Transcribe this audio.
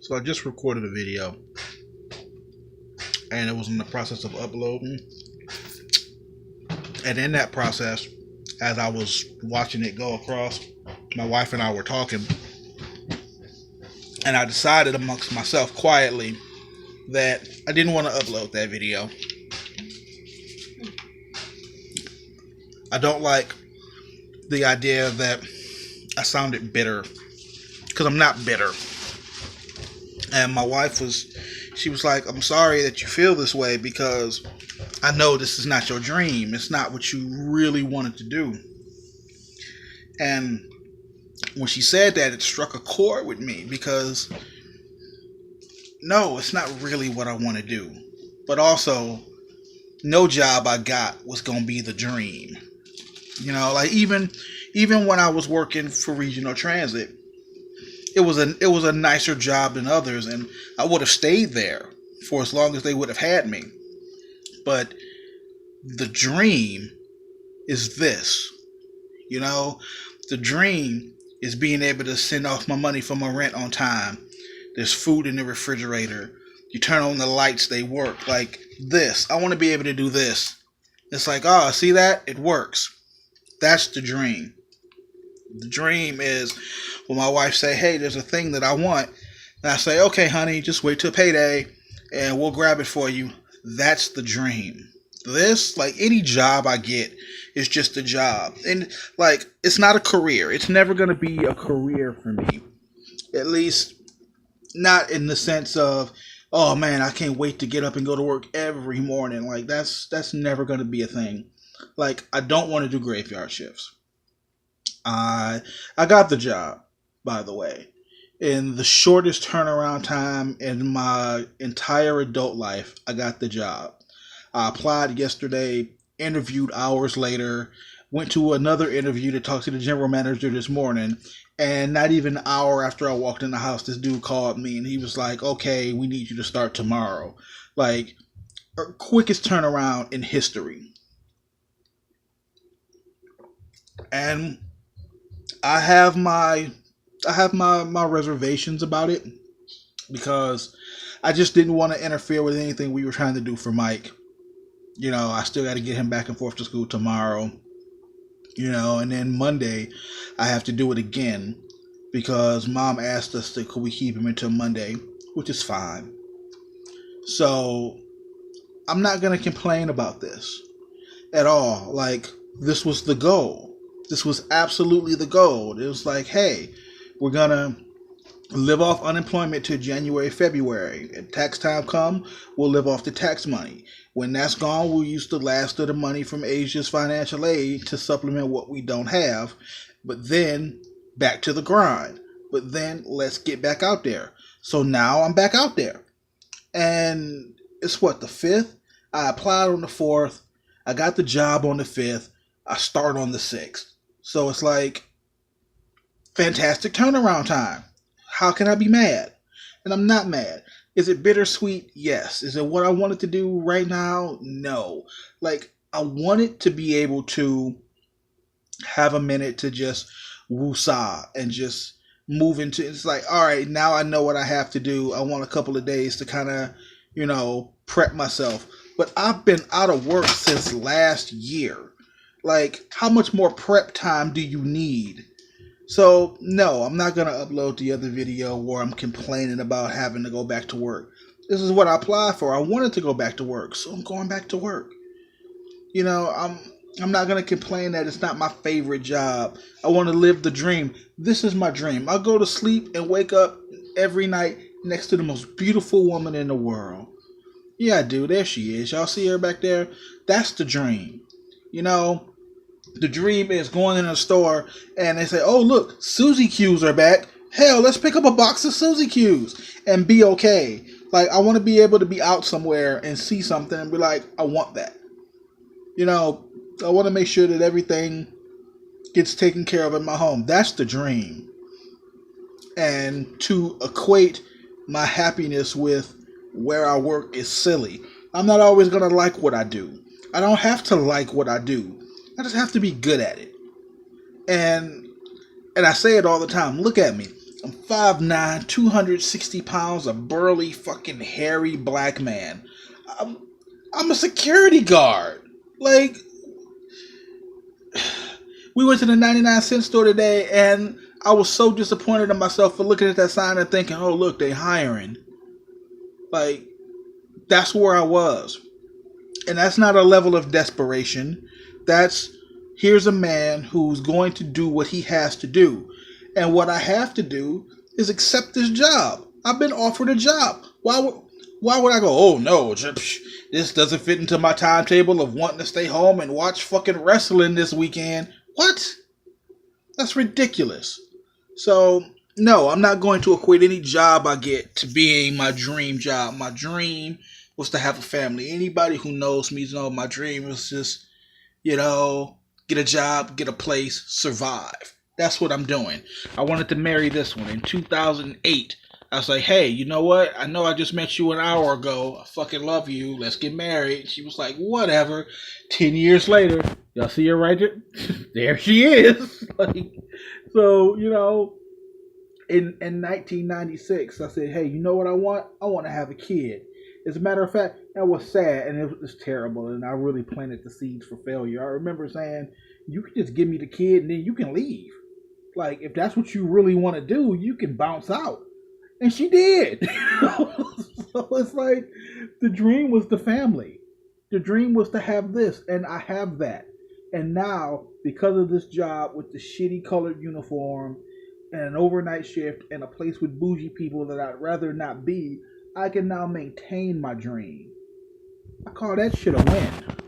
So I just recorded a video and it was in the process of uploading. And in that process, as I was watching it go across, my wife and I were talking. And I decided amongst myself quietly that I didn't want to upload that video. I don't like the idea that I sounded bitter, because I'm not bitter. And my wife she was like, I'm sorry that you feel this way, because I know this is not your dream. It's not what you really wanted to do. And when she said that, it struck a chord with me, because no, it's not really what I want to do. But also, no job I got was going to be the dream. You know, like even when I was working for Regional Transit, it was a nicer job than others, and I would have stayed there for as long as they would have had me. But the dream is this. You know, the dream is being able to send off my money for my rent on time. There's food in the refrigerator. You turn on the lights, they work. Like this. I want to be able to do this. It's like, oh, see that? It works. That's the dream. The dream is when my wife say, hey, there's a thing that I want. And I say, okay, honey, just wait till payday and we'll grab it for you. That's the dream. This, like any job I get, is just a job. And like, it's not a career. It's never going to be a career for me. At least not in the sense of, oh man, I can't wait to get up and go to work every morning. Like that's never going to be a thing. Like, I don't want to do graveyard shifts. I got the job, by the way, in the shortest turnaround time in my entire adult life. I got the job. I applied yesterday, interviewed hours later, went to another interview to talk to the general manager this morning, and not even an hour after I walked in the house, this dude called me and he was like, okay, we need you to start tomorrow. Like, quickest turnaround in history. And I have my reservations about it, because I just didn't want to interfere with anything we were trying to do for Mike. You know, I still got to get him back and forth to school tomorrow. You know, and then Monday I have to do it again, because Mom asked us could we keep him until Monday, which is fine. So I'm not going to complain about this at all. Like, this was the goal. This was absolutely the goal. It was like, hey, we're going to live off unemployment till January, February. At tax time come, we'll live off the tax money. When that's gone, we'll use the last of the money from Asia's financial aid to supplement what we don't have. But then, back to the grind. But then, let's get back out there. So now I'm back out there. And it's what, the 5th? I applied on the 4th. I got the job on the 5th. I start on the 6th. So it's like, fantastic turnaround time. How can I be mad? And I'm not mad. Is it bittersweet? Yes. Is it what I wanted to do right now? No. Like, I wanted to be able to have a minute to just woosah and just move into, it's like, all right, now I know what I have to do. I want a couple of days to kind of, you know, prep myself. But I've been out of work since last year. Like, how much more prep time do you need? So, no, I'm not going to upload the other video where I'm complaining about having to go back to work. This is what I applied for. I wanted to go back to work, so I'm going back to work. You know, I'm not going to complain that it's not my favorite job. I want to live the dream. This is my dream. I go to sleep and wake up every night next to the most beautiful woman in the world. Yeah, I do. There she is. Y'all see her back there? That's the dream. You know, the dream is going in a store and they say, oh, look, Suzy Q's are back. Hell, let's pick up a box of Suzy Q's and be okay. Like, I want to be able to be out somewhere and see something and be like, I want that. You know, I want to make sure that everything gets taken care of in my home. That's the dream. And to equate my happiness with where I work is silly. I'm not always going to like what I do. I don't have to like what I do. I just have to be good at it. And I say it all the time. Look at me. I'm 5'9", 260 pounds, a burly, fucking hairy black man. I'm, I'm a security guard. Like, we went to the 99-cent store today, and I was so disappointed in myself for looking at that sign and thinking, oh, look, they hiring. Like, that's where I was. And that's not a level of desperation. That's, here's a man who's going to do what he has to do. And what I have to do is accept this job. I've been offered a job. Why would I go, oh no, this doesn't fit into my timetable of wanting to stay home and watch fucking wrestling this weekend? What? That's ridiculous. So, no, I'm not going to equate any job I get to being my dream job. My dream was to have a family. Anybody who knows me knows my dream was just, get a job, get a place, survive. That's what I'm doing. I wanted to marry this one in 2008. I was like, hey, you know what? I know I just met you an hour ago. I fucking love you. Let's get married. She was like, whatever. 10 years later, y'all see her right there? There she is. So, in 1996, I said, hey, you know what I want? I want to have a kid. As a matter of fact, that was sad and it was terrible, and I really planted the seeds for failure. I remember saying, you can just give me the kid and then you can leave. Like, if that's what you really want to do, you can bounce out. And she did. So it's like, the dream was the family. The dream was to have this, and I have that. And now, because of this job with the shitty colored uniform and an overnight shift and a place with bougie people that I'd rather not be, I can now maintain my dream. I call that shit a win.